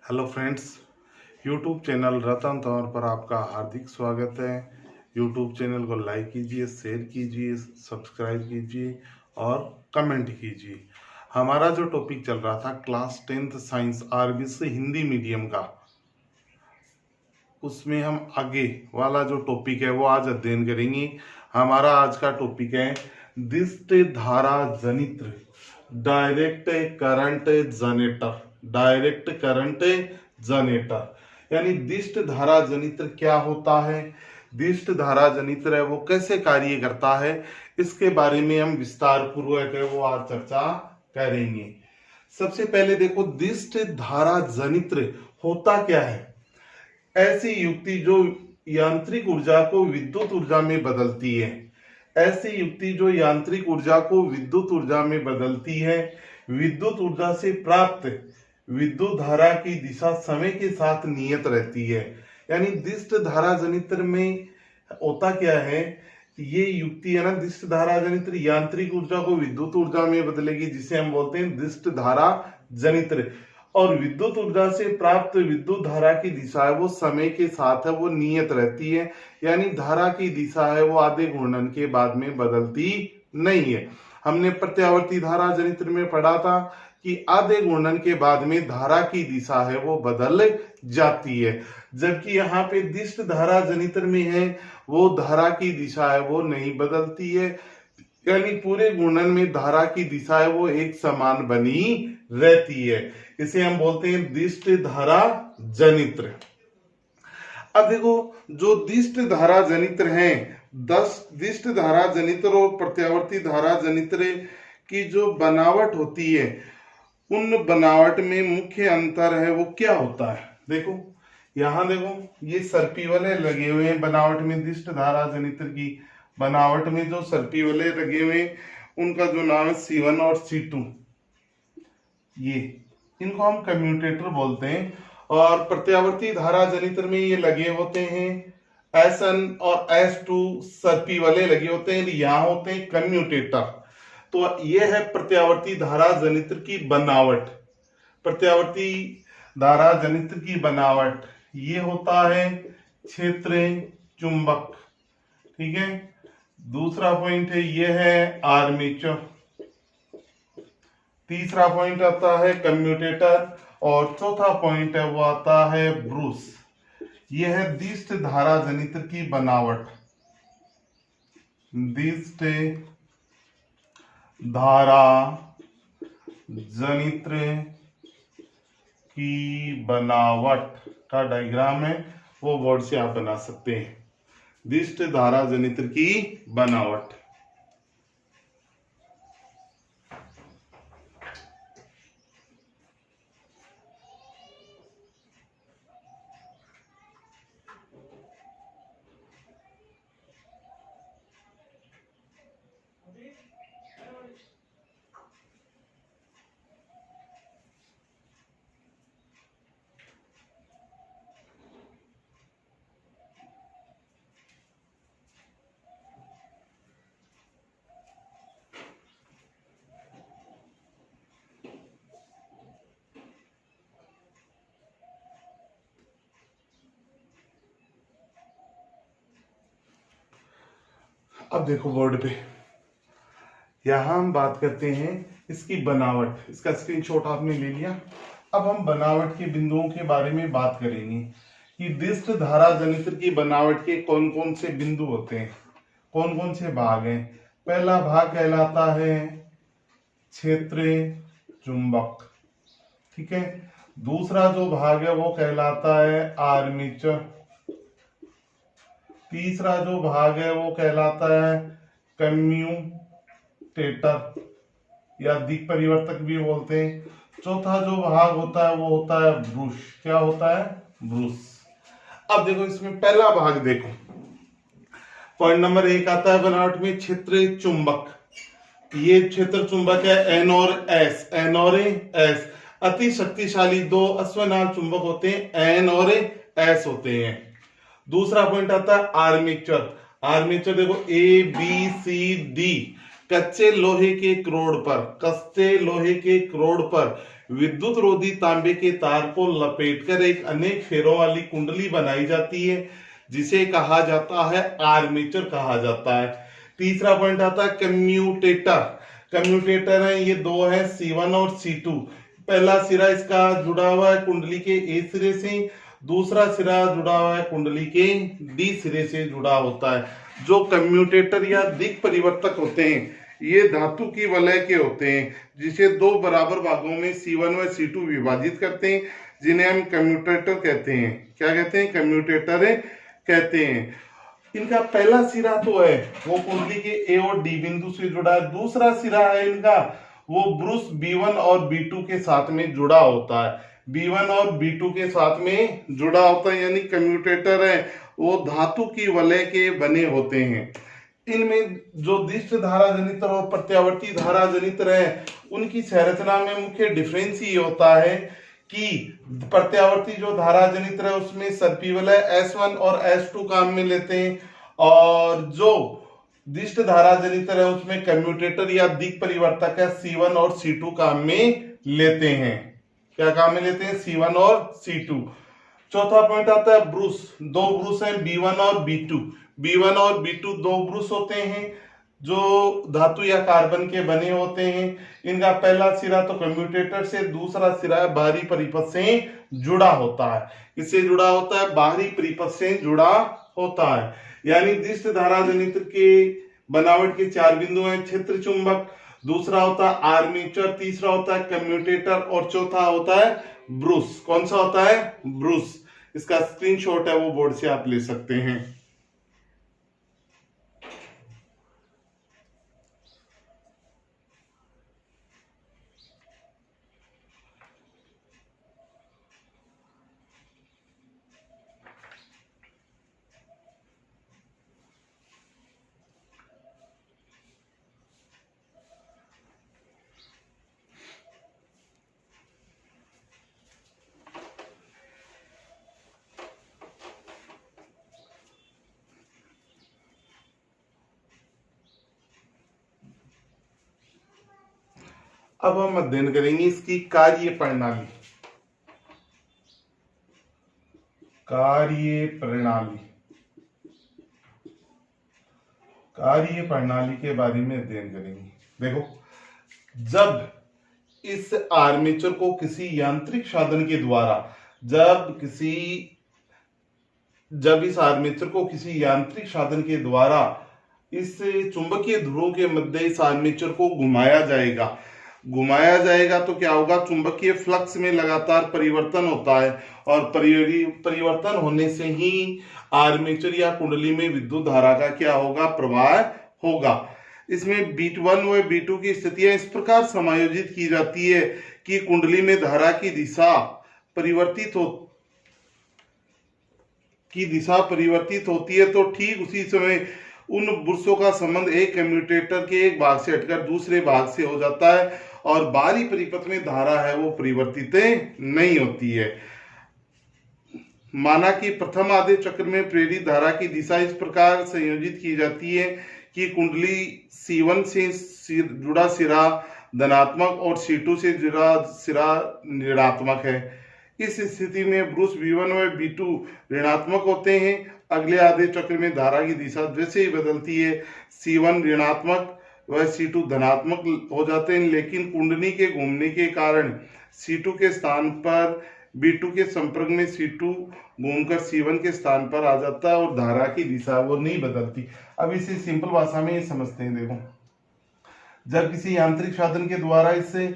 Hello friends, YouTube channel रतन तौर पर आपका हार्दिक स्वागत है। यूट्यूब चैनल को लाइक कीजिए, शेयर कीजिए, सब्सक्राइब कीजिए और कमेंट कीजिए। हमारा जो टॉपिक चल रहा था class 10th science RBC Hindi medium का, उसमें हम आगे वाला जो टॉपिक है वो आज अध्ययन करेंगे। हमारा आज का टॉपिक है दिष्ट धारा जनित्र, direct current generator. Direct current generator यानी दिष्ट धारा जनित्र क्या होता है, दिष्ट धारा जनित्र है वो कैसे कार्य करता है, इसके बारे में हम विस्तार पूर्वक है वो आज चर्चा करेंगे। सबसे पहले देखो, दिष्ट धारा जनित्र होता क्या है। ऐसी युक्ति जो यांत्रिक ऊर्जा को विद्युत ऊर्जा में बदलती है, ऐसी युक्ति जो यांत्रिक ऊर्जा को विद्युत ऊर्जा में बदलती है। विद्युत ऊर्जा से प्राप्त विद्युत धारा की दिशा समय के साथ नियत रहती है। यानी दिष्ट धारा जनित्र में होता क्या है, ये युक्ति है ना, दिष्ट धारा जनित्र यांत्रिक ऊर्जा को विद्युत ऊर्जा में बदलेगी, जिसे हम बोलते हैं दिष्ट धारा जनित्र। और विद्युत ऊर्जा से प्राप्त विद्युत धारा की दिशा है वो समय के साथ है वो नियत रहती है। यानी धारा की दिशा है वो आधे घूर्णन के बाद में बदलती नहीं है। हमने प्रत्यावर्ती धारा जनित्र में पढ़ा था कि आधे घूर्णन के बाद में धारा की दिशा है वो बदल जाती है, जबकि यहाँ पे दिष्ट धारा जनित्र में है वो धारा की दिशा है वो नहीं बदलती है। यानी पूरे घूर्णन में धारा की दिशा है वो एक समान बनी रहती है। इसे हम बोलते हैं दिष्ट धारा जनित्र। अब देखो, जो दिष्ट धारा जनित्र हैं, 10 दिष्ट धारा जनित्र और प्रत्यावर्ती धारा जनित्र की जो बनावट होती है, उन बनावट में मुख्य अंतर है वो क्या होता है। देखो यहाँ देखो, ये सर्पी वाले लगे हुए हैं बनावट में। दिष्ट धारा जनित्र की बनावट में जो सर्पी वाले लगे हुए हैं उनका जो नाम है C1 और C2, ये इनको हम कम्यूटेटर बोलते हैं। और प्रत्यावर्ती धारा जनित्र में ये लगे होते हैं S1 और S2 सर्पी वाले लगे होते हैं, यहाँ होते हैं कम्यूटेटर। तो ये है प्रत्यावर्ती धारा जनित्र की बनावट। प्रत्यावर्ती धारा जनित्र की बनावट ये होता है क्षेत्र चुंबक, ठीक है। दूसरा पॉइंट है ये है आर्मेचर। तीसरा पॉइंट आता है कम्यूटेटर और चौथा पॉइंट है वो आता है ब्रूस। ये है दिष्ट धारा जनित्र की बनावट। दिष्ट धारा जनित्र की बनावट का डायग्राम है वो बोर्ड से आप बना सकते हैं। दिष्ट धारा जनित्र की बनावट। अब देखो बोर्ड पे, यहां हम बात करते हैं इसकी बनावट। इसका स्क्रीनशॉट आपने ले लिया। अब हम बनावट के बिंदुओं के बारे में बात करेंगे कि दिष्ट धारा जनित्र की बनावट के कौन कौन से बिंदु होते हैं, कौन कौन से भाग हैं। पहला भाग कहलाता है क्षेत्र चुंबक, ठीक है। दूसरा जो भाग है वो कहलाता है आर्मेचर। तीसरा जो भाग है वो कहलाता है कम्यूटेटर या दिक् परिवर्तक भी बोलते हैं। चौथा जो भाग होता है वो होता है ब्रूश। क्या होता है? ब्रूश। अब देखो इसमें पहला भाग देखो, पॉइंट नंबर 1 आता है बनावट में क्षेत्र चुंबक। ये क्षेत्र चुंबक है N और S। N और S अति शक्तिशाली दो अस्वनाल चुंबक होते हैं, N और S होते हैं। दूसरा पॉइंट आता है आर्मेचर। आर्मेचर देखो ABCD कच्चे लोहे के क्रोड पर, कच्चे लोहे के क्रोड पर विद्युत रोधी तांबे के तार को लपेटकर एक अनेक फेरों वाली कुंडली बनाई जाती है, जिसे कहा जाता है आर्मेचर कहा जाता है। तीसरा पॉइंट आता है कम्यूटेटर। कम्यूटेटर है, ये दो है C1 और C2। पहला सिरा इसका जुड़ा हुआ है कुंडली के A सिरे से, दूसरा सिरा जुड़ा हुआ है कुंडली के D सिरे से जुड़ा होता है। जो कम्यूटेटर या दिक् परिवर्तक होते हैं ये धातु की वलय के होते हैं, जिसे दो बराबर भागों में C1 व C2 विभाजित करते हैं, जिन्हें हम कम्यूटेटर कहते हैं। क्या कहते हैं? कम्यूटेटर कहते हैं। इनका पहला सिरा तो है वो कुंडली के A और D बिंदु से जुड़ा है, दूसरा सिरा है इनका वो ब्रूस B1 और B2 के साथ में जुड़ा होता है। B1 और B2 के साथ में जुड़ा होता है, यानी कम्यूटेटर है वो धातु की वलय के बने होते हैं। इनमें जो दिष्ट धारा जनित्र और प्रत्यावर्ती धारा जनित्र है उनकी संरचना में मुख्य डिफरेंस ये होता है कि प्रत्यावर्ती जो धारा जनित्र है उसमें सर्पी वलय S1 और S2 काम में लेते हैं, और जो दिष्ट धारा जनित्र है उसमें कम्यूटेटर या दिक् परिवर्तक है C1 और C2 काम में लेते हैं। क्या काम में लेते हैं? C1 और C2। चौथा पॉइंट आता है ब्रूस। दो ब्रूस हैं B1 और B2। B1 और B2 दो ब्रूस होते हैं जो धातु या कार्बन के बने होते हैं। इनका पहला सिरा तो कम्यूटेटर से, दूसरा सिरा बाहरी परिपथ से जुड़ा होता है। इससे जुड़ा होता है, बाहरी परिपथ से जुड़ा होता है। यानी दिष्ट धारा जनित्र के बनावट के चार बिंदु हैं, क्षेत्र चुंबक, दूसरा होता है आर्मेचर, तीसरा होता है कम्यूटेटर और चौथा होता है ब्रूस। कौन सा होता है? ब्रूस। इसका स्क्रीनशॉट है वो बोर्ड से आप ले सकते हैं। अब हम अध्ययन करेंगे इसकी कार्य प्रणाली। कार्य प्रणाली के बारे में अध्ययन करेंगे। देखो, जब इस आर्मेचर को किसी यांत्रिक साधन के द्वारा जब इस आर्मेचर को किसी यांत्रिक साधन के द्वारा इस चुंबकीय ध्रुवों के मध्य इस आर्मेचर को घुमाया जाएगा तो क्या होगा? चुंबकीय फ्लक्स में लगातार परिवर्तन होता है, और परिवर्तन होने से ही आर्मेचर या कुंडली में विद्युत धारा का क्या होगा? प्रवाह होगा। इसमें B1 व B2 की स्थितियां इस प्रकार समायोजित की जाती है कि कुंडली में धारा की दिशा परिवर्तित होती है, तो ठीक उसी समय उन ब्रूसों का संबंध एक कम्यूटेटर के एक भाग से हटकर दूसरे भाग से हो जाता है, और बाहरी परिपथ में धारा है वो परिवर्तित नहीं होती है। माना कि प्रथम आधे चक्र में प्रेरित धारा की दिशा इस प्रकार संयोजित की जाती है कि कुंडली C1 से जुड़ा सिरा धनात्मक और C2 से जुड़ा सिरा ऋणात्मक है। इस स्थिति में ब्रूस B1 व B2 ऋणात्मक होते हैं। अगले आधे चक्र में धारा की दिशा जैसे ही बदलती है C1 ऋणात्मक व C2 धनात्मक हो जाते हैं, लेकिन कुंडली के घूमने के कारण C2 के स्थान पर B2 के संपर्क में C2 घूमकर C1 के स्थान पर आ जाता है और धारा की दिशा वो नहीं बदलती। अब इसे सिंपल भाषा में ये समझते हैं। देखो, जब किसी यांत्रिक साधन के द्वारा इससे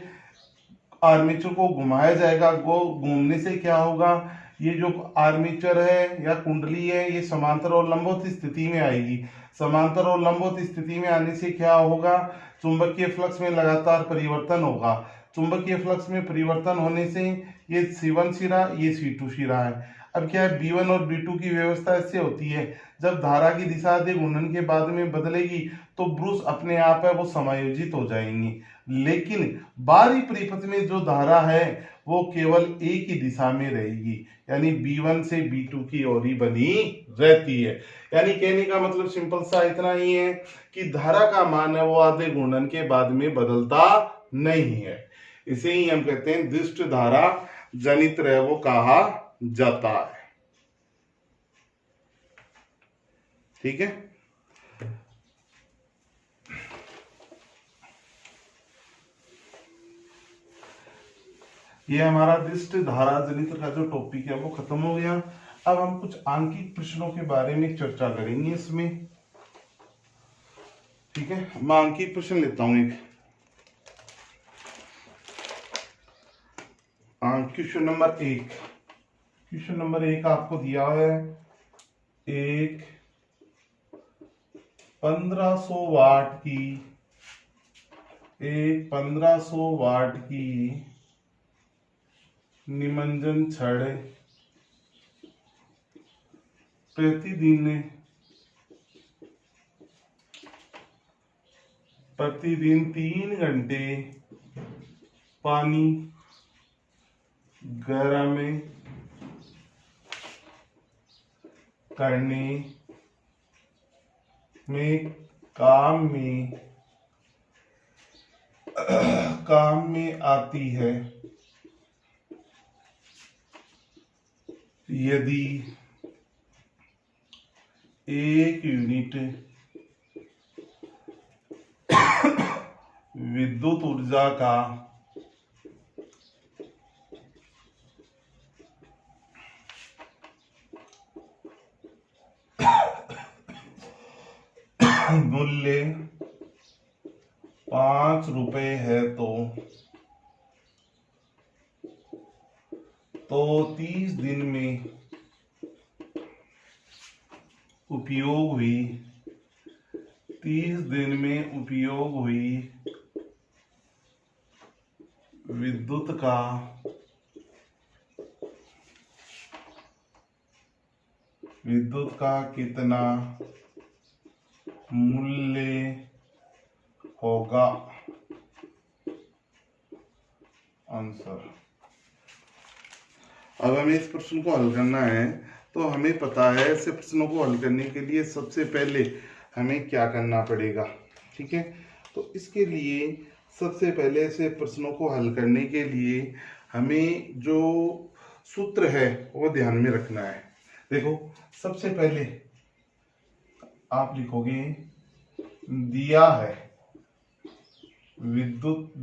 आर्मेचर को घुमाया जाएगा, वो घूमने से क्या होगा? ये जो आर्मेचर है या कुंडली है ये समांतर और लंबवत स्थिति में आएगी। समांतर और लंबवत स्थिति में आने से क्या होगा? चुंबकीय फ्लक्स में लगातार परिवर्तन होगा। चुंबकीय फ्लक्स में परिवर्तन होने से ये C1 सिरा, ये C2 सिरा है। अब क्या है? B1 और B2 की व्यवस्था ऐसे होती है, जब धारा की दिशा आधे घूर्णन के बाद में बदलेगी तो ब्रूस अपने आप है वो समायोजित हो जाएंगी, लेकिन बाहरी परिपथ में जो धारा है वो केवल एक ही दिशा में रहेगी, यानी B1 से B2 की ओर ही बनी रहती है। यानी कहने का मतलब सिंपल सा इतना ही है कि धारा का मान है वो आधे घूर्णन के बाद में बदलता नहीं है। इसे ही हम कहते हैं दिष्ट धारा जनित्र वो कहा जाता है। ठीक है, ये हमारा दिष्ट धारा जनित्र का जो टॉपिक है वो खत्म हो गया। अब हम कुछ आंकिक प्रश्नों के बारे में चर्चा करेंगे इसमें। ठीक है, मैं आंकिक प्रश्न लेता हूं एक। क्वेश्चन नंबर एक आपको दिया है, एक 1500 वाट की निमज्जन छड़ प्रतिदिन 3 घंटे पानी गर्म करने में काम में आती है। यदि 1 यूनिट विद्युत ऊर्जा का मूल्य 5 रुपए है तो 30 दिन में उपयोग हुई विद्युत का कितना मूल्य होगा? आंसर। अब हमें इस प्रश्न को हल करना है, तो हमें पता है ऐसे प्रश्नों को हल करने के लिए सबसे पहले हमें क्या करना पड़ेगा। ठीक है, तो इसके लिए सबसे पहले ऐसे प्रश्नों को हल करने के लिए हमें जो सूत्र है वो ध्यान में रखना है। देखो, सबसे पहले आप लिखोगे दिया है विद्युत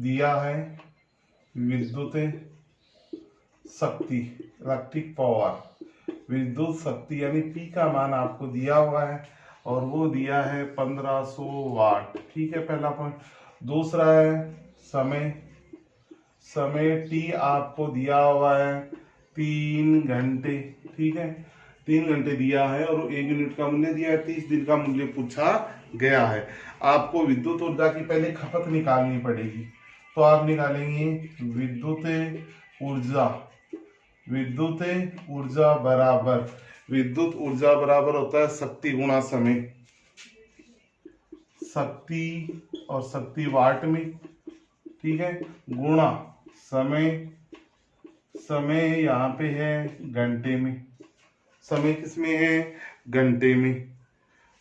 शक्ति, इलेक्ट्रिक पावर, विद्युत शक्ति यानी P का मान आपको दिया हुआ है और वो दिया है 1500 वाट। ठीक है, पहला पॉइंट। दूसरा है समय T आपको दिया हुआ है 3 घंटे। ठीक है, 3 घंटे दिया है और 1 यूनिट का मूल्य दिया है, 30 दिन का मूल्य पूछा गया है। आपको विद्युत ऊर्जा की पहले खपत निकालनी पड़ेगी, तो आप निकालेंगे विद्युत ऊर्जा बराबर होता है शक्ति गुणा समय। शक्ति और शक्ति वाट में, ठीक है, गुणा समय यहाँ पे है घंटे में, समय किसमें है? घंटे में।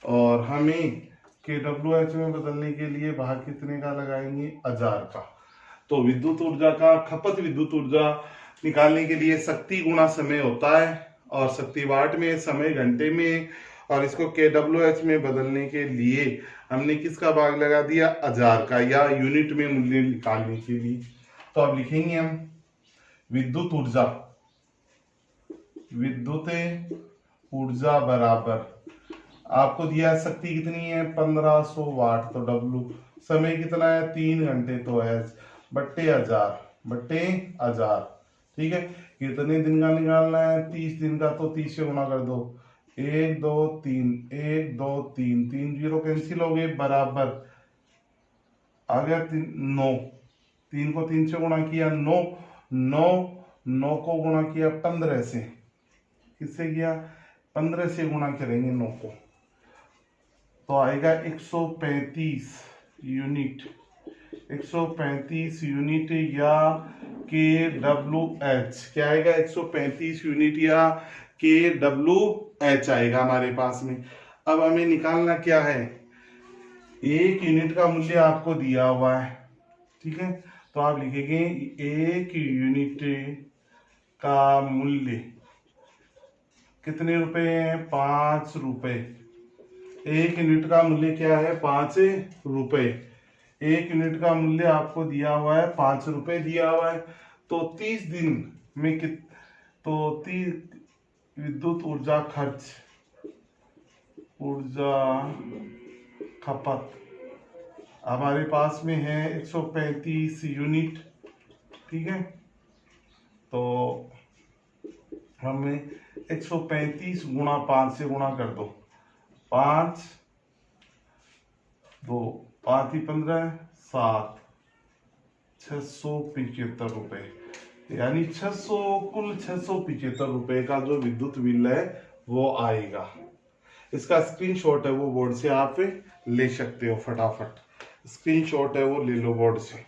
और हमें kWh में बदलने के लिए भाग कितने का लगाएंगे? 1000 का। तो विद्युत ऊर्जा का खपत विद्युत ऊर्जा निकालने के लिए शक्ति गुणा समय होता है और शक्ति वाट में, समय घंटे में, और इसको kWh में बदलने के लिए हमने किसका भाग लगा दिया? 1000 का, या यूनिट में मूल्य निकालने के लिए। तो अब लिखेंगे हम विद्युत ऊर्जा बराबर, आपको दिया है शक्ति कितनी है? 1500 वाट, तो W। समय कितना है? 3 घंटे, तो H बट्टे 1000। ठीक है, कितने दिन का निकालना है? 30 दिन का, तो 30 से गुणा कर दो। 1 2 3 1 2 3 3 जीरो कैंसिल हो गए, बराबर आ गया 9। 3 को 3 से गुणा किया 9 को गुणा किया 15 से, किससे किया? 15 से गुणा करेंगे 9 को, तो आएगा 135 यूनिट, 135 यूनिट या kWh। क्या आएगा? 135 यूनिट या kWh आएगा हमारे पास में। अब हमें निकालना क्या है? 1 यूनिट का मूल्य आपको दिया हुआ है, ठीक है, तो आप लिखेंगे 1 यूनिट का मूल्य कितने रुपए है? 5 रुपए। 1 यूनिट का मूल्य क्या है? 5 रुपए। 1 यूनिट का मूल्य आपको दिया हुआ है 5 रुपए दिया हुआ है। तो 30 दिन में तो 30 विद्युत ऊर्जा खर्च, ऊर्जा खपत हमारे पास में है 135 यूनिट। ठीक है, तो हमें 135 गुणा 5 से गुणा कर दो। 5 2 5 ही 15 7 675 रुपए, यानी 600 कुल 675 रुपए का जो विद्युत बिल है वो आएगा। इसका स्क्रीनशॉट है वो बोर्ड से आप ले सकते हो, फटाफट स्क्रीनशॉट है वो ले लो बोर्ड से।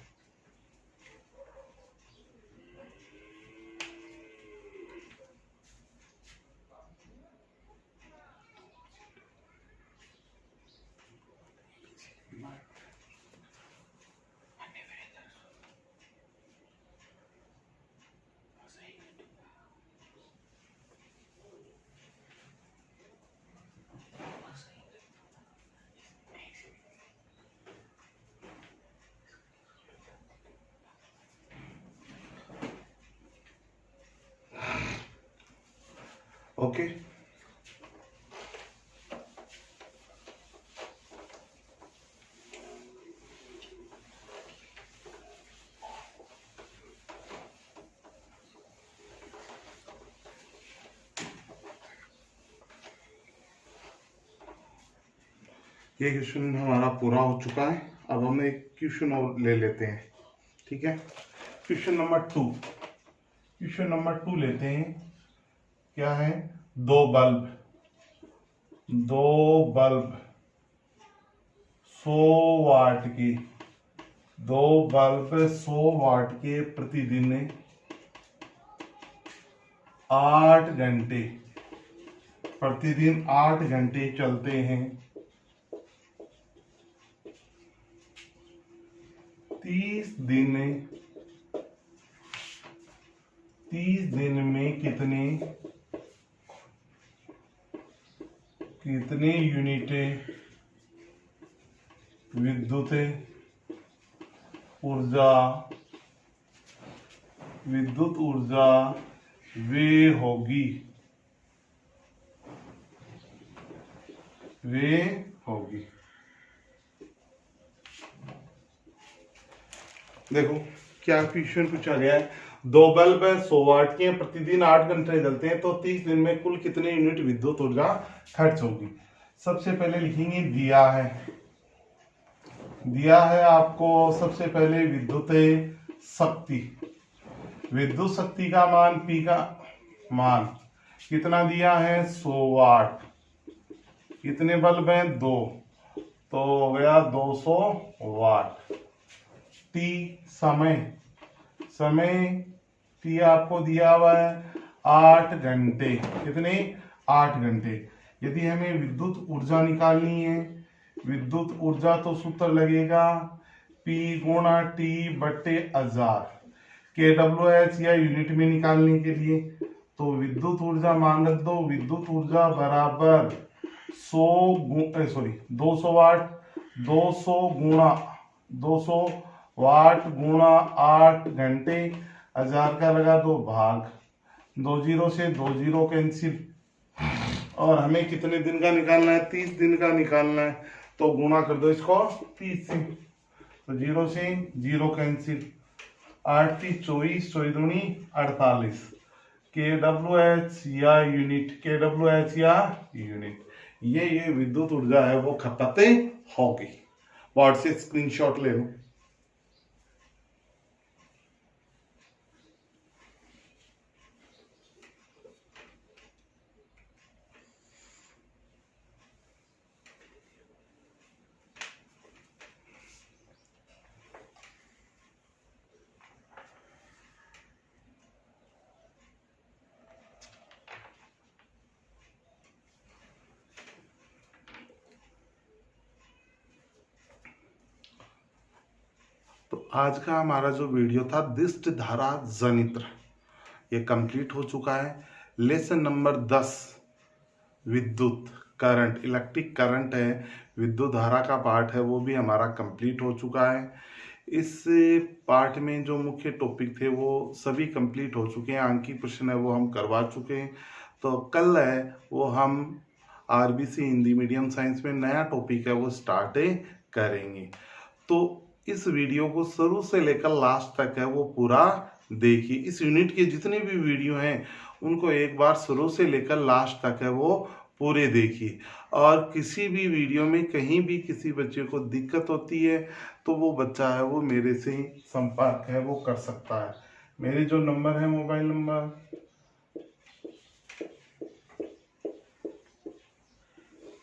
ओके, ये क्वेश्चन हमारा पूरा हो चुका है। अब हम एक क्वेश्चन और ले लेते हैं। ठीक है, क्वेश्चन नंबर 2। क्वेश्चन नंबर 2 लेते हैं। क्या है? दो बल्ब 100 वाट के, 100 वाट के प्रतिदिन 8 घंटे, प्रतिदिन 8 घंटे चलते हैं। 30 दिन में कितने यूनिट विद्युत ऊर्जा वे होगी। देखो क्या क्वेश्चन पूछा गया है। दो बल्ब 100 वाट के प्रतिदिन 8 घंटे जलते हैं, तो 30 दिन में कुल कितने यूनिट विद्युत ऊर्जा खर्च होगी। सबसे पहले लिखेंगे दिया है आपको सबसे पहले विद्युत शक्ति का मान, पी का मान कितना दिया है? 100 वाट। कितने बल्ब हैं? 2, तो हो गया 200 वाट। टी समय टी आपको दिया हुआ है 8 घंटे। कितने? 8 घंटे। यदि हमें विद्युत ऊर्जा निकालनी है, विद्युत ऊर्जा तो सूत्र लगेगा P गुणा T बटे 1000। kWh या यूनिट में निकालने के लिए तो विद्युत ऊर्जा मान रख दो। विद्युत ऊर्जा बराबर 200 वाट। 200 वाट गुणा 8 घंटे, 1000 का लगा दो भाग, 2 जीरो से 2 जीरो कैंसिल। और हमें कितने दिन का निकालना है? 30 दिन का निकालना है, तो गुणा कर दो इसको 30 से, तो 0 से 0 कैंसिल। 8 3 24, 24 दूनी 48। kWh या यूनिट, ये विद्युत ऊर्जा है वो खपत होगी। बोर्ड से स्क्रीनशॉट ले लो। आज का हमारा जो वीडियो था दिष्ट धारा जनित्र, ये कंप्लीट हो चुका है। लेसन नंबर 10 विद्युत करंट, इलेक्ट्रिक करंट है, विद्युत धारा का पार्ट है, वो भी हमारा कंप्लीट हो चुका है। इस पार्ट में जो मुख्य टॉपिक थे वो सभी कंप्लीट हो चुके हैं, अंकी क्वेश्चन है वो हम करवा चुके हैं। तो कल है वो हम आरबीसी हिंदी मीडियम साइंस में नया टॉपिक है वो स्टार्ट करेंगे। तो इस वीडियो को शुरू से लेकर लास्ट तक है वो पूरा देखिए। इस यूनिट के जितने भी वीडियो हैं उनको एक बार शुरू से लेकर लास्ट तक है वो पूरे देखिए। और किसी भी वीडियो में कहीं भी किसी बच्चे को दिक्कत होती है तो वो बच्चा है वो मेरे से ही संपर्क है वो कर सकता है। मेरे जो नंबर है मोबाइल नंबर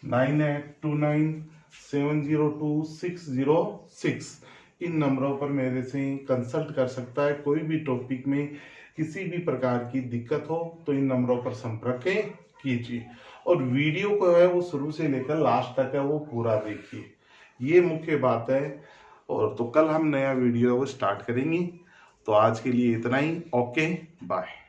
9829702606, इन नंबरों पर मेरे से कंसल्ट कर सकता है। कोई भी टॉपिक में किसी भी प्रकार की दिक्कत हो तो इन नंबरों पर संपर्क कीजिए और वीडियो को है वो शुरू से लेकर लास्ट तक है वो पूरा देखिए, ये मुख्य बात है। और तो कल हम नया वीडियो है वो स्टार्ट करेंगे। तो आज के लिए इतना ही। Okay, bye.